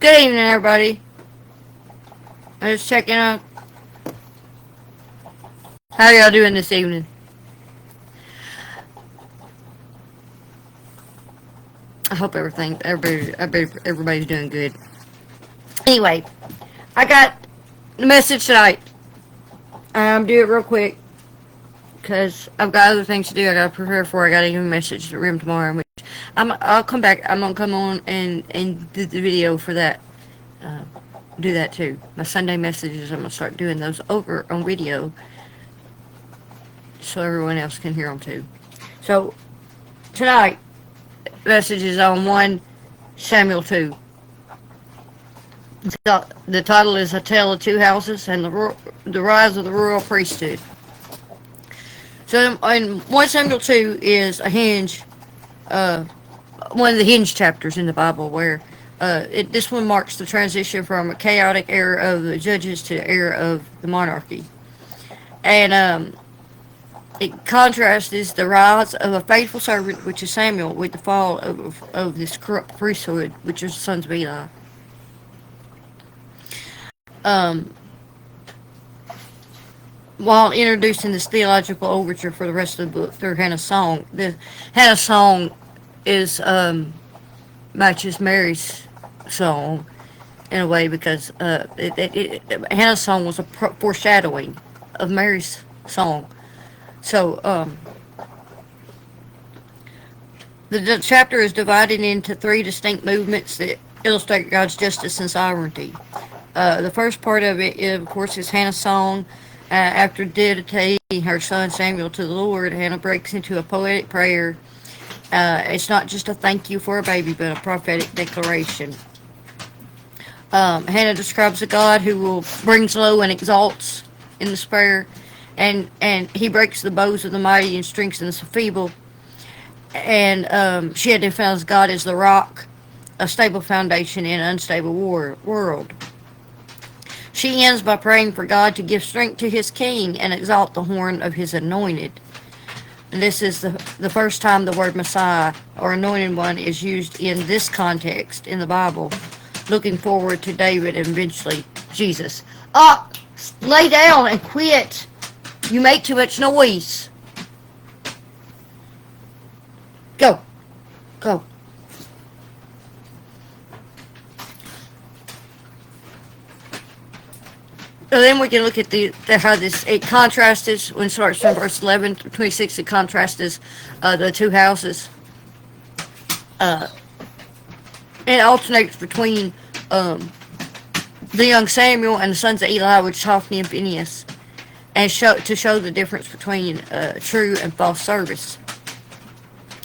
Good evening, everybody. I'm just checking out. How y'all doing this evening? I hope everybody's doing good. Anyway, I got the message tonight. Do it real quick because I've got other things to do. I gotta prepare for. I gotta give a message to the room tomorrow. Which I'll come back. I'm gonna come on and do the video for that. Uh, do that too. My Sunday messages. I'm gonna start doing those over on video so everyone else can hear them too. So tonight, messages on 1 Samuel 2. The title is A Tale of Two Houses and the Rise of the Royal Priesthood. So in 1 Samuel 2 is a hinge, uh, one of the hinge chapters in the Bible where this one marks the transition from a chaotic era of the judges to the era of the monarchy. And it contrasts the rise of a faithful servant, which is Samuel, with the fall of this corrupt priesthood, which is the sons of Eli. Um, while introducing this theological overture for the rest of the book through Hannah's song, the Hannah's song is matches Mary's song in a way because Hannah's song was a foreshadowing of Mary's song. So the chapter is divided into 3 distinct movements that illustrate God's justice and sovereignty. The first part of it, of course, is Hannah's song. After dedicating her son Samuel to the Lord, Hannah breaks into a poetic prayer. It's not just a thank you for a baby, but a prophetic declaration. Hannah describes a God who brings low and exalts in this prayer, and he breaks the bows of the mighty and strengthens the feeble. And she identifies God as the rock, a stable foundation in an unstable world. She ends by praying for God to give strength to his king and exalt the horn of his anointed. And this is the first time the word Messiah or anointed one is used in this context in the Bible, looking forward to David and eventually Jesus. Up! Lay down and quit! You make too much noise. Go. Go. So then we can look at how it contrasts when it starts from verse 11 to 26. It contrasts the two houses. It alternates between the young Samuel and the sons of Eli, which is Hophni and Phinehas, and to show the difference between true and false service.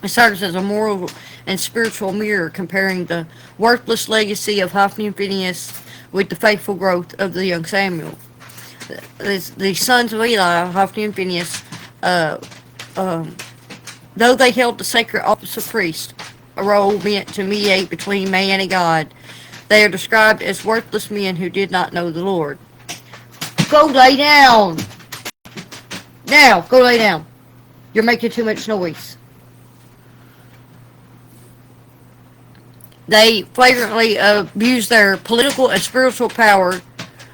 It serves as a moral and spiritual mirror, comparing the worthless legacy of Hophni and Phinehas with the faithful growth of the young Samuel. The sons of Eli, Hophni and Phinehas, though they held the sacred office of priest, a role meant to mediate between man and God, they are described as worthless men who did not know the Lord. Go lay down! Now, go lay down. You're making too much noise. They flagrantly abuse their political and spiritual power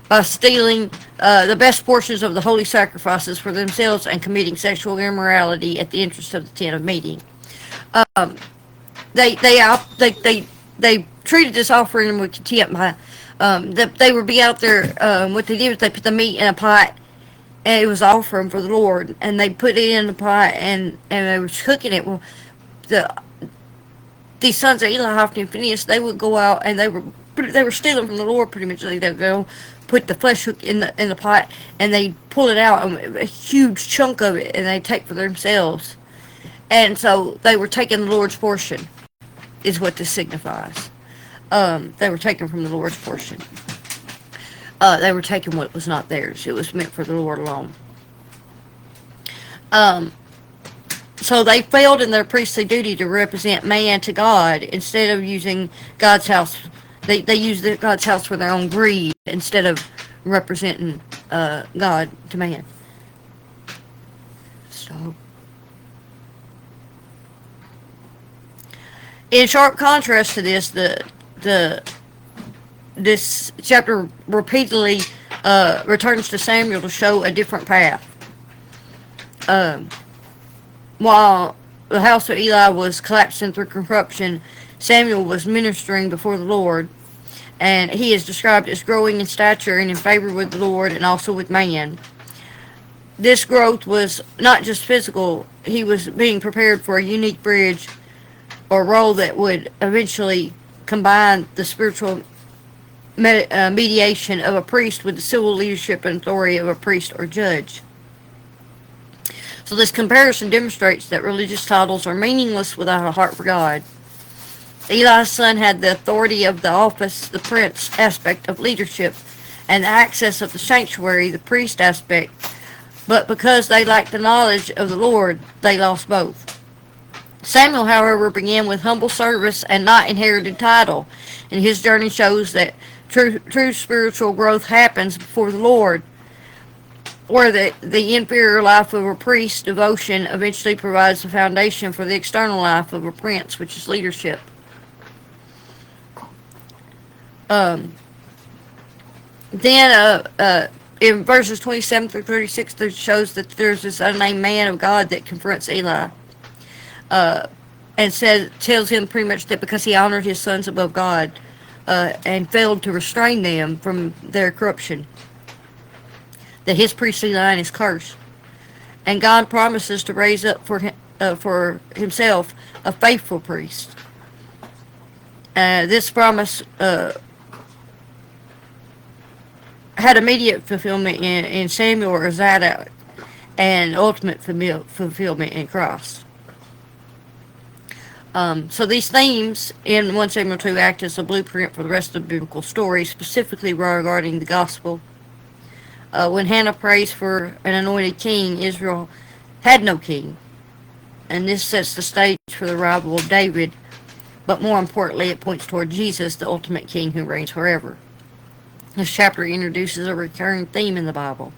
by stealing the best portions of the holy sacrifices for themselves and committing sexual immorality at the entrance of the tent of meeting. They treated this offering with contempt by they would be out there. What they did was they put the meat in a pot, and it was offering for the Lord, and they put it in the pot and they were cooking it. Well, these sons of Eli, Hophni and Phinehas, they would go out and they were stealing from the Lord pretty much. They would go put the flesh hook in the pot and they pull it out, a huge chunk of it, and they take for themselves. And so they were taking the Lord's portion, is what this signifies. They were taken from the Lord's portion. They were taking what was not theirs. It was meant for the Lord alone. So they failed in their priestly duty to represent man to God instead of using God's house. They used God's house for their own greed instead of representing God to man. So, in sharp contrast to this, the this chapter repeatedly returns to Samuel to show a different path. Um, while the house of Eli was collapsing through corruption, Samuel was ministering before the Lord, and he is described as growing in stature and in favor with the Lord and also with man. This growth was not just physical, he was being prepared for a unique bridge or role that would eventually combine the spiritual mediation of a priest with the civil leadership and authority of a priest or judge. So this comparison demonstrates that religious titles are meaningless without a heart for God. Eli's son had the authority of the office, the prince aspect of leadership, and the access of the sanctuary, the priest aspect, but because they lacked the knowledge of the Lord, they lost both. Samuel, however, began with humble service and not inherited title, and his journey shows that true spiritual growth happens before the Lord, where the inferior life of a priest devotion eventually provides the foundation for the external life of a prince, which is leadership. Then in verses 27 through 36, it shows that there's this unnamed man of God that confronts Eli, and tells him pretty much that because he honored his sons above God, and failed to restrain them from their corruption, that his priestly line is cursed. And God promises to raise up for himself a faithful priest. This promise had immediate fulfillment in Samuel or Zadok, and ultimate fulfillment in Christ. So these themes in 1 Samuel 2 act as a blueprint for the rest of the biblical story, specifically regarding the gospel. When Hannah prays for an anointed king, Israel had no king, and this sets the stage for the arrival of David, but more importantly, it points toward Jesus, the ultimate king who reigns forever. This chapter introduces a recurring theme in the Bible.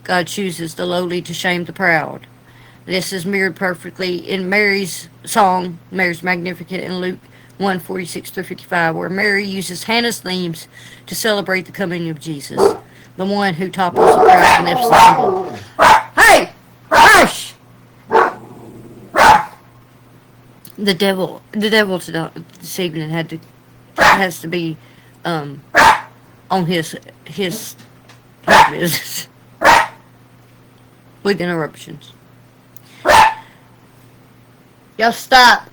God chooses the lowly to shame the proud. This is mirrored perfectly in Mary's song, Mary's Magnificat, in Luke 1:46-55, where Mary uses Hannah's themes to celebrate the coming of Jesus, the one who topples the proud and lifts the humble. Hey! Hush! The devil this evening has to be on his business with interruptions. Y'all stop.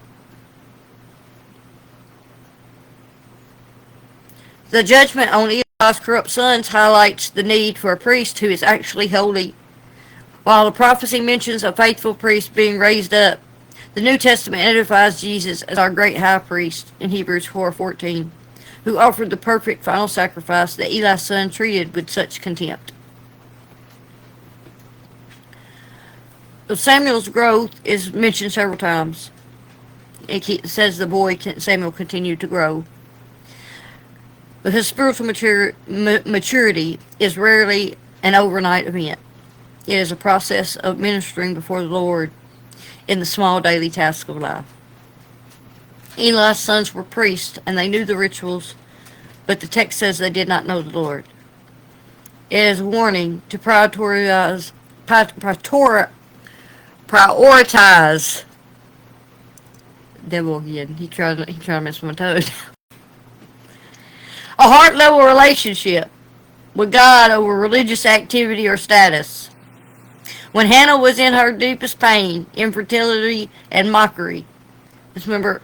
The judgment on Eli's corrupt sons highlights the need for a priest who is actually holy. While the prophecy mentions a faithful priest being raised up, the New Testament identifies Jesus as our great high priest in Hebrews 4:14, who offered the perfect final sacrifice that Eli's son treated with such contempt. Samuel's growth is mentioned several times. It says the boy Samuel continued to grow. But his spiritual maturity is rarely an overnight event. It is a process of ministering before the Lord in the small daily tasks of life. Eli's sons were priests, and they knew the rituals, but the text says they did not know the Lord. It is a warning to prioritize devil again. He tried to mess with my toes. A heart level relationship with God over religious activity or status. When Hannah was in her deepest pain, infertility, and mockery, just remember